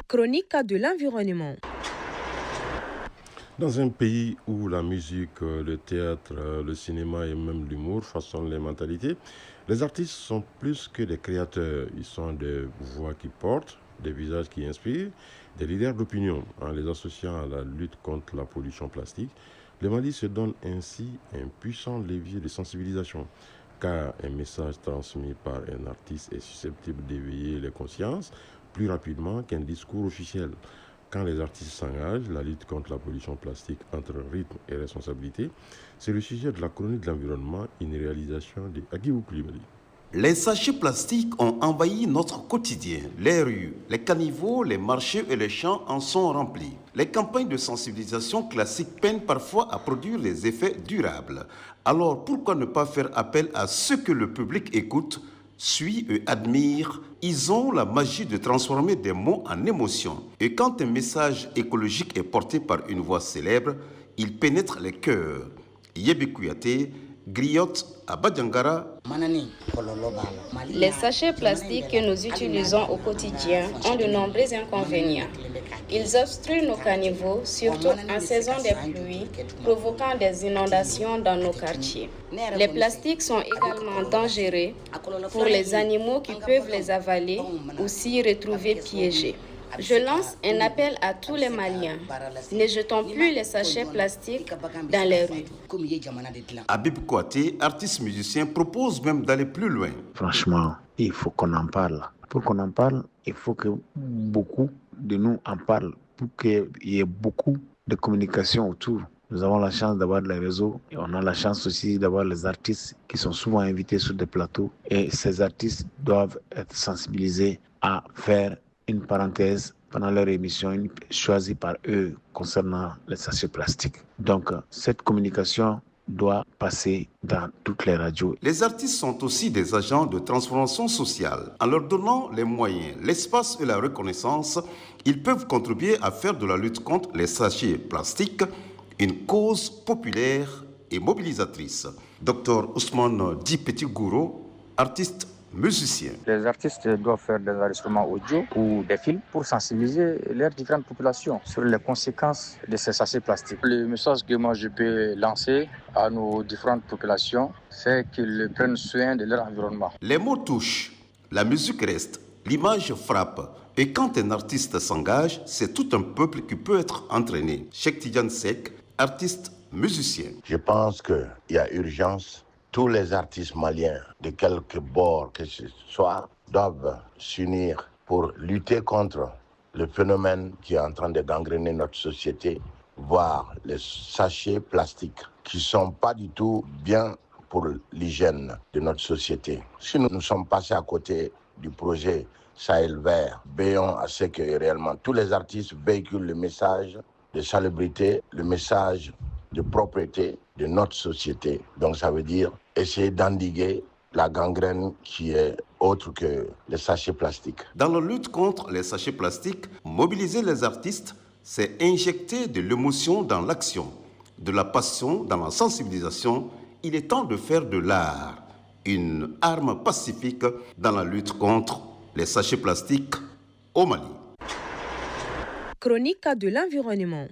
Chronique de l'environnement. Dans un pays où la musique, le théâtre, le cinéma et même l'humour façonnent les mentalités, les artistes sont plus que des créateurs. Ils sont des voix qui portent, des visages qui inspirent, des leaders d'opinion. En les associant à la lutte contre la pollution plastique, le Mali se donne ainsi un puissant levier de sensibilisation, car un message transmis par un artiste est susceptible d'éveiller les consciences plus rapidement qu'un discours officiel. Quand les artistes s'engagent, la lutte contre la pollution plastique entre rythme et responsabilité, c'est le sujet de la chronique de l'environnement, une réalisation de Agibou Koulibaly. Les sachets plastiques ont envahi notre quotidien. Les rues, les caniveaux, les marchés et les champs en sont remplis. Les campagnes de sensibilisation classiques peinent parfois à produire des effets durables. Alors pourquoi ne pas faire appel à ceux que le public écoute, suit et admire? Ils ont la magie de transformer des mots en émotions. Et quand un message écologique est porté par une voix célèbre, il pénètre les cœurs. Yébi Kouyaté griotte à Badjangara. Les sachets plastiques que nous utilisons au quotidien ont de nombreux inconvénients. Ils obstruent nos caniveaux, surtout en saison des pluies, provoquant des inondations dans nos quartiers. Les plastiques sont également dangereux pour les animaux qui peuvent les avaler ou s'y retrouver piégés. Je lance un appel à tous les Maliens. Ne jetons plus les sachets plastiques dans les rues. Habib Kouyaté, artiste musicien, propose même d'aller plus loin. Franchement, il faut qu'on en parle. Pour qu'on en parle, il faut que beaucoup de nous en parlent, pour qu'il y ait beaucoup de communication autour. Nous avons la chance d'avoir les réseaux et on a la chance aussi d'avoir les artistes qui sont souvent invités sur des plateaux. Et ces artistes doivent être sensibilisés à faire une parenthèse pendant leur émission choisie par eux concernant les sachets plastiques. Donc, cette communication doit passer dans toutes les radios. Les artistes sont aussi des agents de transformation sociale. En leur donnant les moyens, l'espace et la reconnaissance, ils peuvent contribuer à faire de la lutte contre les sachets plastiques une cause populaire et mobilisatrice. Dr Ousmane Di Petit Gouro, artiste musiciens. Les artistes doivent faire des enregistrements audio ou des films pour sensibiliser leurs différentes populations sur les conséquences de ces sachets plastiques. Le message que moi je peux lancer à nos différentes populations, c'est qu'ils prennent soin de leur environnement. Les mots touchent, la musique reste, l'image frappe. Et quand un artiste s'engage, c'est tout un peuple qui peut être entraîné. Cheikh Tidiane Seck, artiste musicien. Je pense qu'il y a urgence. Tous les artistes maliens, de quelque bord que ce soit, doivent s'unir pour lutter contre le phénomène qui est en train de gangréner notre société, voire les sachets plastiques qui ne sont pas du tout bien pour l'hygiène de notre société. Si nous sommes passés à côté du projet Sahel Vert, veillons à ce que réellement tous les artistes véhiculent le message de salubrité, le message de propreté de notre société. Donc ça veut dire essayer d'endiguer la gangrène qui est autre que les sachets plastiques. Dans la lutte contre les sachets plastiques, mobiliser les artistes, c'est injecter de l'émotion dans l'action, de la passion dans la sensibilisation. Il est temps de faire de l'art une arme pacifique dans la lutte contre les sachets plastiques au Mali. Chronique de l'environnement.